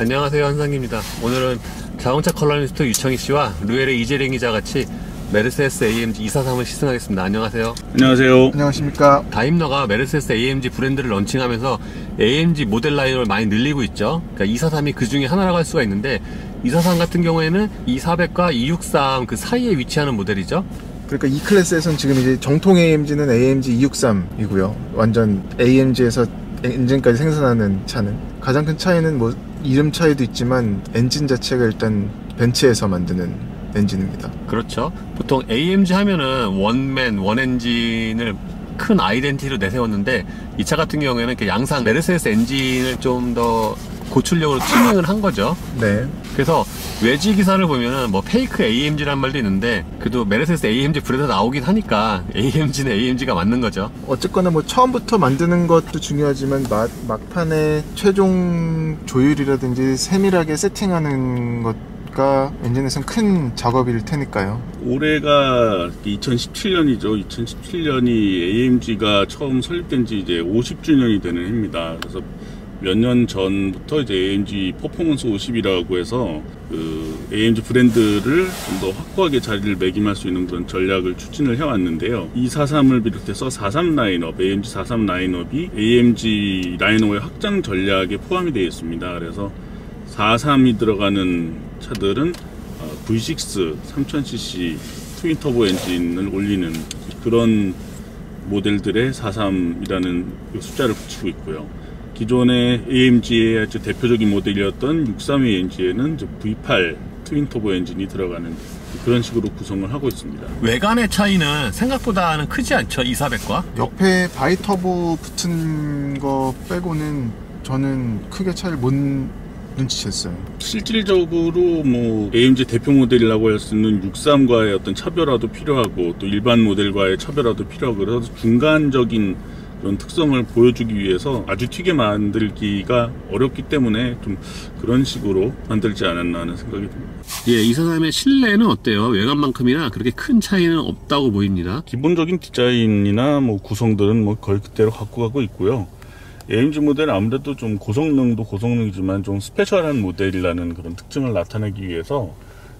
안녕하세요, 한상기입니다. 오늘은 자동차 컬러니스트 유청희 씨와 루엘의 이재링 기자 같이 메르세데스 AMG 243을 시승하겠습니다. 안녕하세요. 안녕하세요. 안녕하십니까. 다임러가 메르세데스 AMG 브랜드를 런칭하면서 AMG 모델 라인을 많이 늘리고 있죠. 그러니까 243이 그 중에 하나라고 할 수가 있는데 243 같은 경우에는 240과 263 그 사이에 위치하는 모델이죠. 그러니까 이 클래스에서는 지금 이제 정통 AMG는 AMG 263이고요. 완전 AMG에서 엔진까지 생산하는 차는 가장 큰 차이는 뭐 이름 차이도 있지만 엔진 자체가 일단 벤츠에서 만드는 엔진입니다. 그렇죠. 보통 AMG 하면은 원맨, 원엔진을 큰 아이덴티티로 내세웠는데 이 차 같은 경우에는 양산 메르세데스 엔진을 좀 더 고출력으로 튜닝을 한 거죠. 네. 그래서 외지 기사를 보면은 뭐 페이크 AMG라는 말도 있는데 그래도 메르세데스 AMG 브랜드 나오긴 하니까 AMG는 AMG가 맞는 거죠. 어쨌거나 뭐 처음부터 만드는 것도 중요하지만 막판에 최종 조율이라든지 세밀하게 세팅하는 것가 엔진에서는 큰 작업일 테니까요. 올해가 2017년이죠. 2017년이 AMG가 처음 설립된 지 이제 50주년이 되는 해입니다. 그래서 몇 년 전부터 이제 AMG 퍼포먼스 50이라고 해서 그 AMG 브랜드를 좀 더 확고하게 자리를 매김할 수 있는 그런 전략을 추진을 해왔는데요. 243을 비롯해서 43 라인업, AMG 43 라인업이 AMG 라인업의 확장 전략에 포함이 되어 있습니다. 그래서 43이 들어가는 차들은 V6 3000cc 트윈 터보 엔진을 올리는 그런 모델들의 43이라는 숫자를 붙이고 있고요. 기존의 AMG의 아주 대표적인 모델이었던 63 AMG에는 V8 트윈 터보 엔진이 들어가는 그런 식으로 구성을 하고 있습니다. 외관의 차이는 생각보다는 크지 않죠, 240과? 옆에 바이터보 붙은 거 빼고는 저는 크게 차이를 못 눈치챘어요. 실질적으로 뭐 AMG 대표 모델이라고 할 수 있는 63과의 어떤 차별화도 필요하고 또 일반 모델과의 차별화도 필요하고 그래서 중간적인 그런 특성을 보여주기 위해서 아주 튀게 만들기가 어렵기 때문에 좀 그런 식으로 만들지 않았나 하는 생각이 듭니다. 예, 243의 실내는 어때요? 외관만큼이나 그렇게 큰 차이는 없다고 보입니다. 기본적인 디자인이나 뭐 구성들은 뭐 거의 그대로 갖고 가고 있고요. AMG 모델은 아무래도 좀 고성능도 고성능이지만 좀 스페셜한 모델이라는 그런 특징을 나타내기 위해서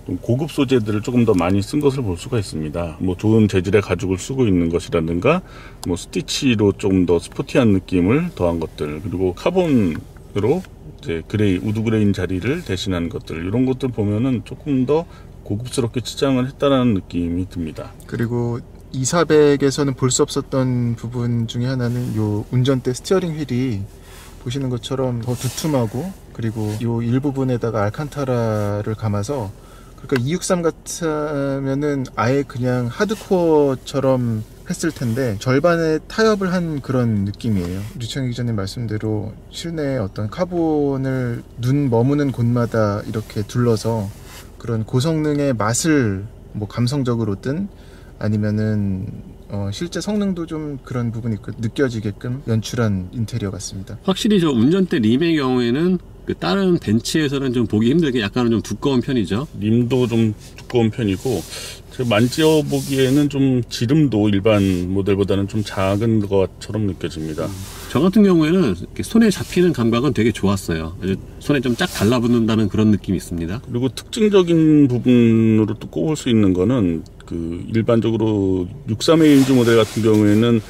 좀 고급 소재들을 조금 더 많이 쓴 것을 볼 수가 있습니다. 뭐 좋은 재질의 가죽을 쓰고 있는 것이라든가 뭐 스티치로 좀 더 스포티한 느낌을 더한 것들, 그리고 카본으로 이제 그레이, 우드 그레인 자리를 대신한 것들, 이런 것들 보면은 조금 더 고급스럽게 치장을 했다라는 느낌이 듭니다. 그리고 240에서는 볼 수 없었던 부분 중에 하나는 요 운전대 스티어링 휠이 보시는 것처럼 더 두툼하고 그리고 요 일부분에다가 알칸타라를 감아서, 그러니까 263 같으면은 아예 그냥 하드코어처럼 했을 텐데 절반의 타협을 한 그런 느낌이에요. 류청희 기자님 말씀대로 실내에 어떤 카본을 눈 머무는 곳마다 이렇게 둘러서 그런 고성능의 맛을 뭐 감성적으로든 아니면은 실제 성능도 좀 그런 부분이 느껴지게끔 연출한 인테리어 같습니다. 확실히 저 운전대 림의 경우에는 그 다른 벤츠에서는 좀 보기 힘들게 약간은 좀 두꺼운 편이죠. 림도 좀 두꺼운 편이고 제가 만져보기에는 좀 지름도 일반 모델보다는 좀 작은 것처럼 느껴집니다. 저 같은 경우에는 이렇게 손에 잡히는 감각은 되게 좋았어요. 아주 손에 좀 쫙 달라붙는다는 그런 느낌이 있습니다. 그리고 특징적인 부분으로 또 꼽을 수 있는 거는 그 일반적으로 63 AMG 모델 같은 경우에는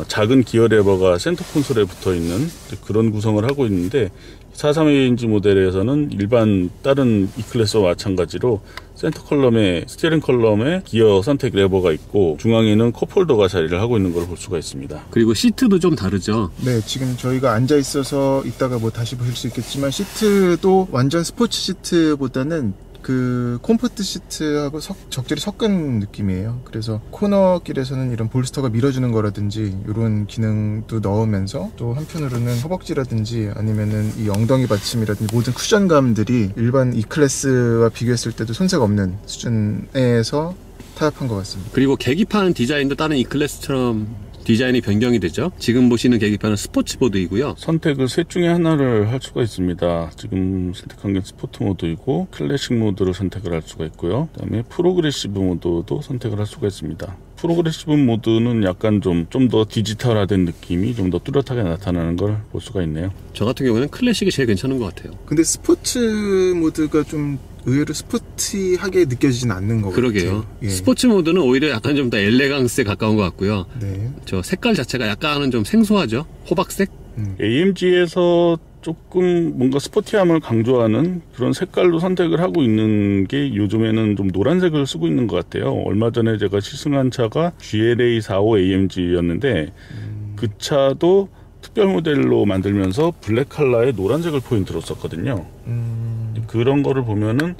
작은 기어 레버가 센터 콘솔에 붙어 있는 그런 구성을 하고 있는데 43 AMG 모델에서는 일반 다른 E클래스와 마찬가지로 센터 컬럼에 스티어링 컬럼에 기어 선택 레버가 있고 중앙에는 컵홀더가 자리를 하고 있는 걸 볼 수가 있습니다. 그리고 시트도 좀 다르죠. 네, 지금 저희가 앉아 있어서 이따가 뭐 다시 보실 수 있겠지만 시트도 완전 스포츠 시트보다는 그 콤포트 시트하고 적절히 섞은 느낌이에요. 그래서 코너길에서는 이런 볼스터가 밀어주는 거라든지 이런 기능도 넣으면서 또 한편으로는 허벅지라든지 아니면은 이 엉덩이 받침이라든지 모든 쿠션감들이 일반 E클래스와 비교했을 때도 손색 없는 수준에서 타협한 것 같습니다. 그리고 계기판 디자인도 다른 E클래스처럼 디자인이 변경이 되죠. 지금 보시는 계기판은 스포츠보드이고요. 선택을 셋 중에 하나를 할 수가 있습니다. 지금 선택한 게 스포트 모드이고 클래식 모드를 선택을 할 수가 있고요. 그 다음에 프로그레시브 모드도 선택을 할 수가 있습니다. 프로그레시브 모드는 약간 좀 더 디지털화된 느낌이 좀 더 뚜렷하게 나타나는 걸 볼 수가 있네요. 저 같은 경우는 클래식이 제일 괜찮은 것 같아요. 근데 스포츠 모드가 좀 의외로 스포티하게 느껴지진 않는 것 그러게요. 같아요. 예. 스포츠 모드는 오히려 약간 좀 더 엘레강스에 가까운 것 같고요. 네. 저 색깔 자체가 약간은 좀 생소하죠. 호박색? AMG에서 조금 뭔가 스포티함을 강조하는 그런 색깔로 선택을 하고 있는 게 요즘에는 좀 노란색을 쓰고 있는 것 같아요. 얼마 전에 제가 시승한 차가 GLA45 AMG였는데 그 차도 특별 모델로 만들면서 블랙 컬러의 노란색을 포인트로 썼거든요. 그런 거를 보면은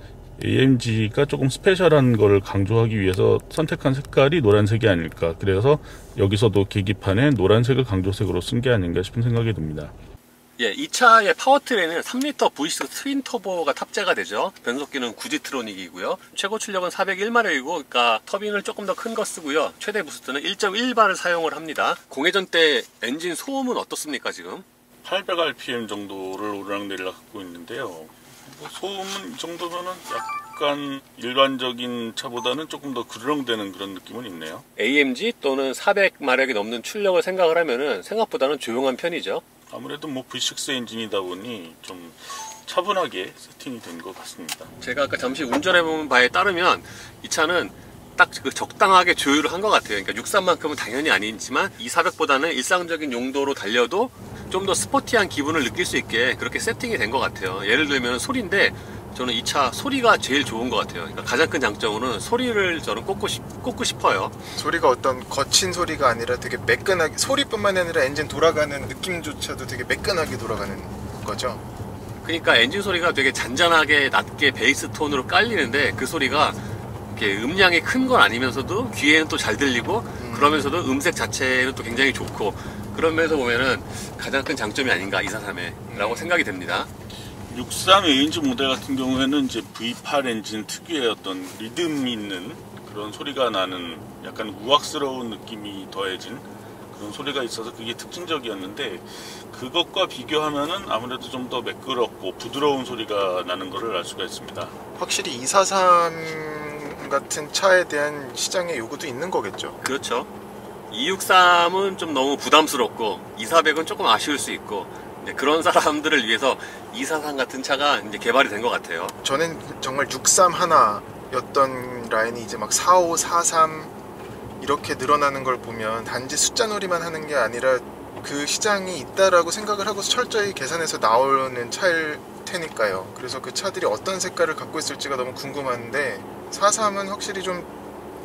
AMG가 조금 스페셜한 거를 강조하기 위해서 선택한 색깔이 노란색이 아닐까. 그래서 여기서도 계기판에 노란색을 강조색으로 쓴 게 아닌가 싶은 생각이 듭니다. 예, 이 차의 파워트레인은 3리터 V6 트윈 터보가 탑재가 되죠. 변속기는 구지트로닉이고요. 최고 출력은 401마력이고, 그러니까 터빈을 조금 더 큰 거 쓰고요. 최대 부스트는 1.1바를 사용을 합니다. 공회전 때 엔진 소음은 어떻습니까, 지금? 800rpm 정도를 오르락내리락 갖고 있는데요. 소음은 이 정도면은 약간 일반적인 차보다는 조금 더 그르렁대는 그런 느낌은 있네요. AMG 또는 400마력이 넘는 출력을 생각을 하면은 생각보다는 조용한 편이죠. 아무래도 뭐 V6 엔진이다 보니 좀 차분하게 세팅이 된 것 같습니다. 제가 아까 잠시 운전해본 바에 따르면 이 차는 딱 그 적당하게 조율을 한 것 같아요. 그러니까 63만큼은 당연히 아니지만 240보다는 일상적인 용도로 달려도 좀 더 스포티한 기분을 느낄 수 있게 그렇게 세팅이 된 것 같아요. 예를 들면 소리인데 저는 이 차 소리가 제일 좋은 것 같아요. 그러니까 가장 큰 장점으로는 소리를 저는 꼽고 싶어요. 소리가 어떤 거친 소리가 아니라 되게 매끈하게, 소리뿐만 아니라 엔진 돌아가는 느낌조차도 되게 매끈하게 돌아가는 거죠. 그러니까 엔진 소리가 되게 잔잔하게 낮게 베이스 톤으로 깔리는데 그 소리가 이렇게 음량이 큰 건 아니면서도 귀에는 또 잘 들리고 그러면서도 음색 자체는 또 굉장히 좋고 그런 면에서 보면은 가장 큰 장점이 아닌가 243에 라고 생각이 됩니다. 63 AMG 모델 같은 경우에는 이제 V8 엔진 특유의 어떤 리듬 있는 그런 소리가 나는 약간 우악스러운 느낌이 더해진 그런 소리가 있어서 그게 특징적이었는데 그것과 비교하면은 아무래도 좀 더 매끄럽고 부드러운 소리가 나는 것을 알 수가 있습니다. 확실히 243 같은 차에 대한 시장의 요구도 있는 거겠죠. 그렇죠. 263은 좀 너무 부담스럽고 240은 조금 아쉬울 수 있고 그런 사람들을 위해서 243 같은 차가 이제 개발이 된 것 같아요. 저는 정말 63 하나였던 라인이 이제 막 45, 43 이렇게 늘어나는 걸 보면 단지 숫자 놀이만 하는 게 아니라 그 시장이 있다라고 생각을 하고서 철저히 계산해서 나오는 차일 테니까요. 그래서 그 차들이 어떤 색깔을 갖고 있을지가 너무 궁금한데 43은 확실히 좀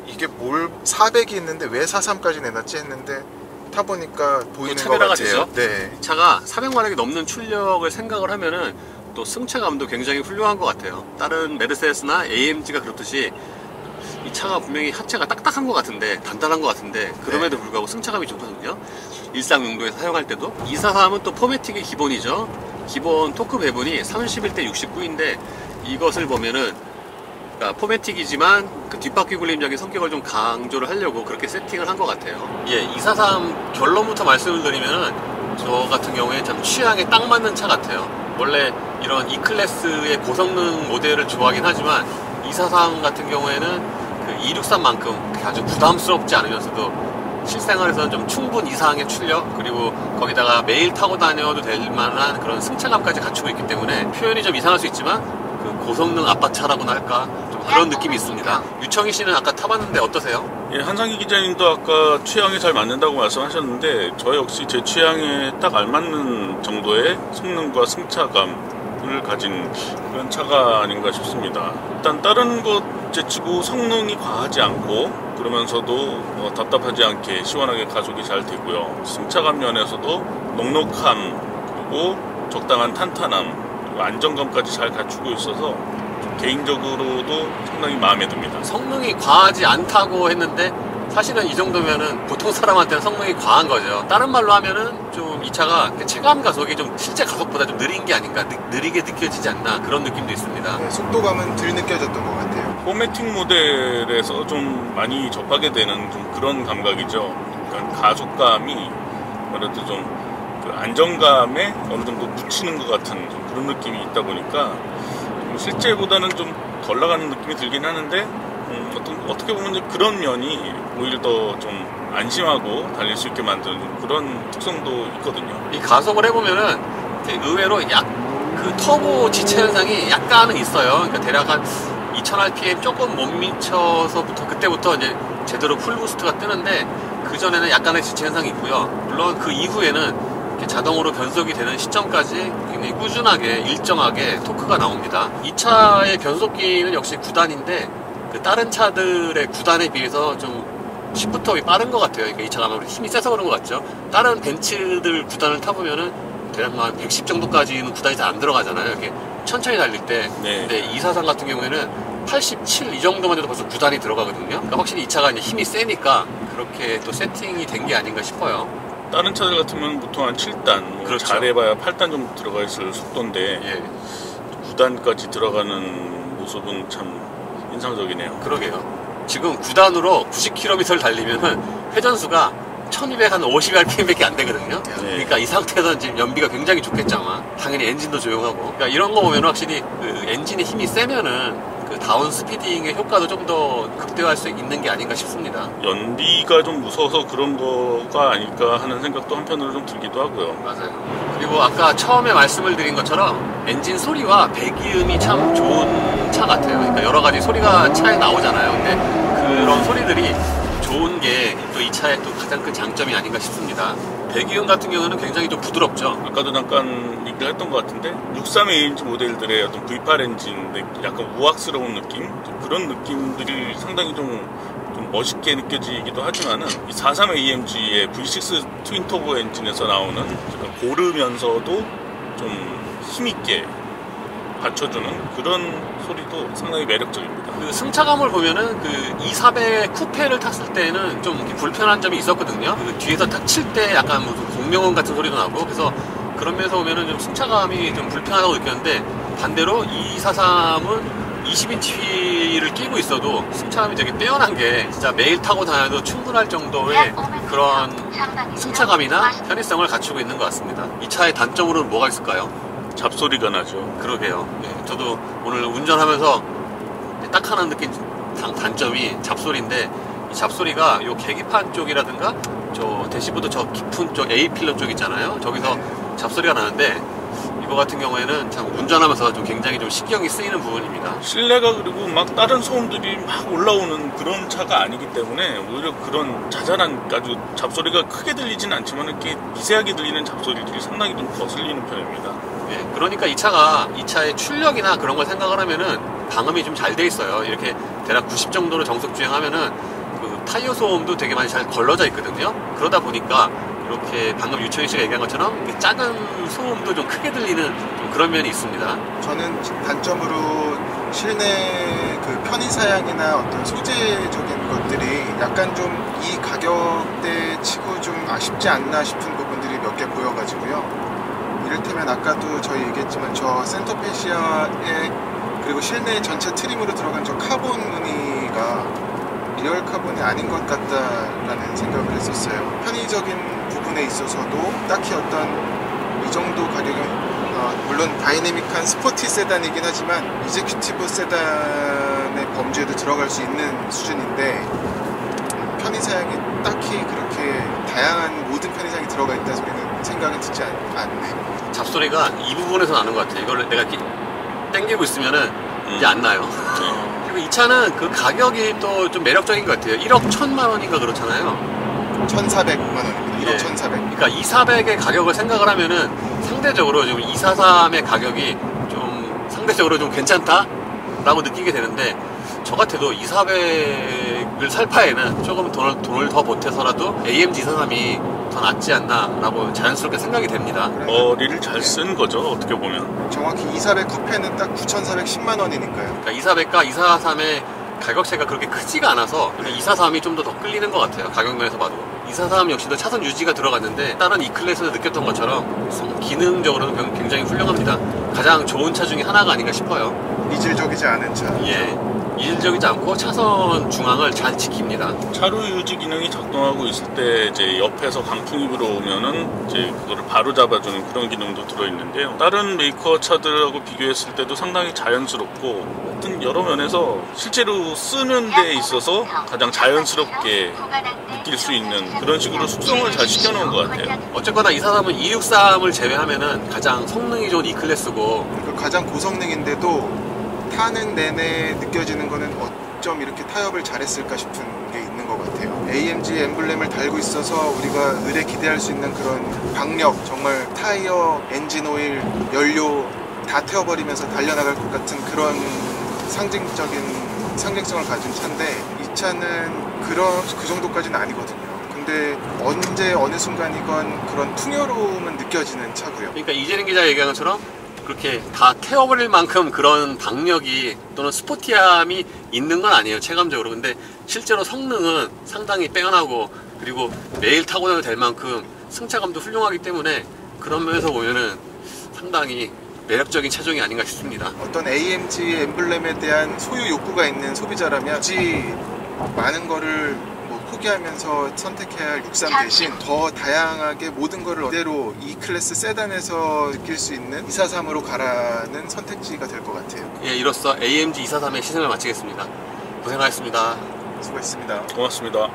이게 뭘 400이 있는데 왜 43까지 내놨지 했는데 타보니까 보이는 것 차별화가 같아요. 되죠? 네. 차가 400마력이 넘는 출력을 생각을 하면은 또 승차감도 굉장히 훌륭한 것 같아요. 다른 메르세데스나 AMG가 그렇듯이 이 차가 분명히 하체가 딱딱한 것 같은데 단단한 것 같은데 그럼에도 불구하고 승차감이 좋거든요. 일상 용도에서 사용할 때도 243은 또 포매틱이 기본이죠. 기본 토크 배분이 31대 69인데 이것을 보면은 그러니까 포매틱이지만 그 뒷바퀴 굴림적인 성격을 좀 강조를 하려고 그렇게 세팅을 한 것 같아요. 예, 243 결론부터 말씀을 드리면은 저 같은 경우에 참 취향에 딱 맞는 차 같아요. 원래 이런 E클래스의 고성능 모델을 좋아하긴 하지만 243 같은 경우에는 그 263만큼 아주 부담스럽지 않으면서도 실생활에서는 좀 충분 이상의 출력 그리고 거기다가 매일 타고 다녀도 될 만한 그런 승차감까지 갖추고 있기 때문에 표현이 좀 이상할 수 있지만 그 고성능 아빠차라고나 할까 좀 그런 느낌이 있습니다. 유청희 씨는 아까 타봤는데 어떠세요? 예, 한상기 기자님도 아까 취향에 잘 맞는다고 말씀하셨는데 저 역시 제 취향에 딱 알맞는 정도의 성능과 승차감을 가진 그런 차가 아닌가 싶습니다. 일단 다른 것 제치고 성능이 과하지 않고 그러면서도 답답하지 않게 시원하게 가속이 잘 되고요. 승차감 면에서도 넉넉함 그리고 적당한 탄탄함 그리고 안정감까지 잘 갖추고 있어서 개인적으로도 상당히 마음에 듭니다. 성능이 과하지 않다고 했는데 사실은 이 정도면은 보통 사람한테는 성능이 과한 거죠. 다른 말로 하면은 좀 이 차가 체감 가속이 좀 실제 가속보다 좀 느린 게 아닌가, 느리게 느껴지지 않나 그런 느낌도 있습니다. 네, 속도감은 덜 느껴졌던 것 같아요. 포매틱 모델에서 좀 많이 접하게 되는 좀 그런 감각이죠. 그러니까 가속감이 아무래도 좀 그 안정감에 어느 정도 묻히는 것 같은 좀 그런 느낌이 있다 보니까 실제보다는 좀 덜 나가는 느낌이 들긴 하는데 어떻게 보면 이제 그런 면이 오히려 더 좀 안심하고 달릴 수 있게 만드는 그런 특성도 있거든요. 이 가속을 해보면은 의외로 그 터보 지체 현상이 약간은 있어요. 그러니까 대략 한 2000rpm 조금 못 미쳐서부터 그때부터 이제 제대로 풀 부스트가 뜨는데 그 전에는 약간의 지체 현상이 있고요. 물론 그 이후에는 이렇게 자동으로 변속이 되는 시점까지 굉장히 꾸준하게 일정하게 토크가 나옵니다. 이 차의 변속기는 역시 9단인데 그 다른 차들의 9단에 비해서 좀 시프트업이 빠른 것 같아요. 그러니까 이 차가 아무래도 힘이 세서 그런 것 같죠. 다른 벤츠들 9단을 타보면은 대략 한 110 정도까지는 9단이 잘 안 들어가잖아요. 이렇게 천천히 달릴 때. 네. 근데 243 같은 경우에는 87 이 정도만 해도 벌써 9단이 들어가거든요. 그러니까 확실히 이 차가 이제 힘이 세니까 그렇게 또 세팅이 된 게 아닌가 싶어요. 다른 차들 같으면 보통 한 7단, 뭐 그렇죠. 잘해봐야 8단 정도 들어가 있을 속도인데 예. 9단까지 들어가는 모습은 참 인상적이네요. 그러게요. 지금 9단으로 90km를 달리면은 회전수가 1250 rpm밖에 안 되거든요. 그러니까 이 상태에서는 지금 연비가 굉장히 좋겠죠 아마. 당연히 엔진도 조용하고. 그러니까 이런 거 보면 확실히 그 엔진의 힘이 세면은 그 다운 스피딩의 효과도 좀 더 극대화할 수 있는 게 아닌가 싶습니다. 연비가 좀 무서워서 그런 거가 아닐까 하는 생각도 한편으로 좀 들기도 하고요. 맞아요. 그리고 아까 처음에 말씀을 드린 것처럼 엔진 소리와 배기음이 참 좋은 차 같아요. 그러니까 여러 가지 소리가 차에 나오잖아요. 근데 그런 소리들이 좋은 게 또 이 차의 또 가장 큰 장점이 아닌가 싶습니다. 배기음 같은 경우는 굉장히 좀 부드럽죠. 아까도 잠깐 얘기를 했던 것 같은데 63AMG 모델들의 어떤 V8 엔진의 약간 우악스러운 느낌? 그런 느낌들이 상당히 좀 멋있게 느껴지기도 하지만은 이 43AMG의 V6 트윈 터보 엔진에서 나오는 고르면서도 좀 힘있게 받쳐주는 그런 소리도 상당히 매력적입니다. 그 승차감을 보면은 그 240 쿠페를 탔을 때는 좀 이렇게 불편한 점이 있었거든요. 그 뒤에서 딱 칠 때 약간 무슨 공명음 같은 소리도 나고, 그래서 그런 면에서 보면은 좀 승차감이 좀 불편하다고 느꼈는데, 반대로 243은 20인치를 끼고 있어도 승차감이 되게 빼어난 게 진짜 매일 타고 다녀도 충분할 정도의 그런 승차감이나 편의성을 갖추고 있는 것 같습니다. 이 차의 단점으로는 뭐가 있을까요? 잡소리가 나죠. 그러게요. 네, 저도 오늘 운전하면서 딱 하나 느낀 단점이 잡소리인데, 이 잡소리가 요 계기판 쪽이라든가 저 대시보드 저 깊은 쪽 A필러 쪽 있잖아요. 저기서 잡소리가 나는데, 이거 같은 경우에는 참 운전하면서 좀 굉장히 좀 신경이 쓰이는 부분입니다. 실내가 그리고 막 다른 소음들이 막 올라오는 그런 차가 아니기 때문에 오히려 그런 자잘한 아주 잡소리가 크게 들리진 않지만 이렇게 미세하게 들리는 잡소리들이 상당히 좀 거슬리는 편입니다. 네, 그러니까 이 차의 출력이나 그런 걸 생각을 하면은 방음이 좀 잘 돼 있어요. 이렇게 대략 90 정도로 정속 주행하면은 그 타이어 소음도 되게 많이 잘 걸러져 있거든요. 그러다 보니까 이렇게 방금 유철희 씨가 얘기한 것처럼 이렇게 작은 소음도 좀 크게 들리는 좀 그런 면이 있습니다. 저는 단점으로 실내 그 편의 사양이나 어떤 소재적인 것들이 약간 좀 이 가격대 치고 좀 아쉽지 않나 싶은 부분들이 몇 개 보여가지고요. 이를테면 아까도 저희 얘기했지만 저 센터페시아에 그리고 실내 전체 트림으로 들어간 저 카본 무늬가 리얼 카본이 아닌 것 같다라는 생각을 했었어요. 편의적인 부분에 있어서도 딱히 어떤 이 정도 가격은 물론 다이내믹한 스포티 세단이긴 하지만 이제큐티브 세단의 범주에도 들어갈 수 있는 수준인데 편의사양이 딱히 그렇게 다양한 모든 편의사양이 들어가 있다 소리는 생각은 듣지 않네. 잡소리가 이 부분에서 나는 것 같아요. 이걸 내가 이렇게 당기고 있으면은 이제 안 나요. 그리고 이 차는 그 가격이 또 좀 매력적인 것 같아요. 1억 1천만 원인가 그렇잖아요. 1,400만 원입니다. 1억 예. 1,400. 그러니까 2,400의 가격을 생각을 하면은 상대적으로 지금 243의 가격이 좀 상대적으로 좀 괜찮다라고 느끼게 되는데, 저 같아도 2,400을 살 바에는 조금 돈을 더 보태서라도 AMG 243이 더 낫지 않나라고 자연스럽게 생각이 됩니다. 머리를 잘 쓴 거죠, 어떻게 보면. 정확히 2,400 쿠페는 딱 9,410만 원이니까요. 그러니까 2,400과 243의 가격차가 그렇게 크지가 않아서 243이 좀 더 끌리는 것 같아요. 가격면에서 봐도. 243 역시도 차선 유지가 들어갔는데 다른 E클래스에서 느꼈던 것처럼 기능적으로는 굉장히 훌륭합니다. 가장 좋은 차 중에 하나가 아닌가 싶어요. 이질적이지 않은 차. 예. 이질적이지 않고 차선 중앙을 잘 지킵니다. 차로 유지 기능이 작동하고 있을 때 이제 옆에서 강풍이 불어오면은 이제 그거를 바로 잡아주는 그런 기능도 들어있는데요. 다른 메이커 차들하고 비교했을 때도 상당히 자연스럽고, 하여튼 여러 면에서 실제로 쓰는 데 있어서 가장 자연스럽게 느낄 수 있는 그런 식으로 숙성을 잘 시켜놓은 것 같아요. 어쨌거나 243은 263을 제외하면은 가장 성능이 좋은 E클래스고, 가장 고성능인데도 타는 내내 느껴지는 거는 어쩜 이렇게 타협을 잘했을까 싶은 게 있는 것 같아요. AMG 엠블렘을 달고 있어서 우리가 을에 기대할 수 있는 그런 박력, 정말 타이어, 엔진 오일, 연료 다 태워버리면서 달려나갈 것 같은 그런 상징성을 가진 차인데, 이 차는 그 정도까지는 아니거든요. 근데 언제 어느 순간이건 그런 풍요로움은 느껴지는 차고요. 그러니까 이재린 기자 얘기한 것처럼 그렇게 다 태워버릴 만큼 그런 박력이 또는 스포티함이 있는 건 아니에요, 체감적으로. 근데 실제로 성능은 상당히 빼어나고, 그리고 매일 타고 다녀도 될 만큼 승차감도 훌륭하기 때문에 그런 면에서 보면은 상당히 매력적인 차종이 아닌가 싶습니다. 어떤 AMG 엠블렘에 대한 소유 욕구가 있는 소비자라면 굳이 많은 거를 포기하면서 선택해야 할 63 대신 더 다양하게 모든 거를 그대로 E클래스 세단에서 느낄 수 있는 243으로 가라는 선택지가 될 것 같아요. 예, 이로써 AMG 243의 시승을 마치겠습니다. 고생하셨습니다. 수고했습니다. 고맙습니다.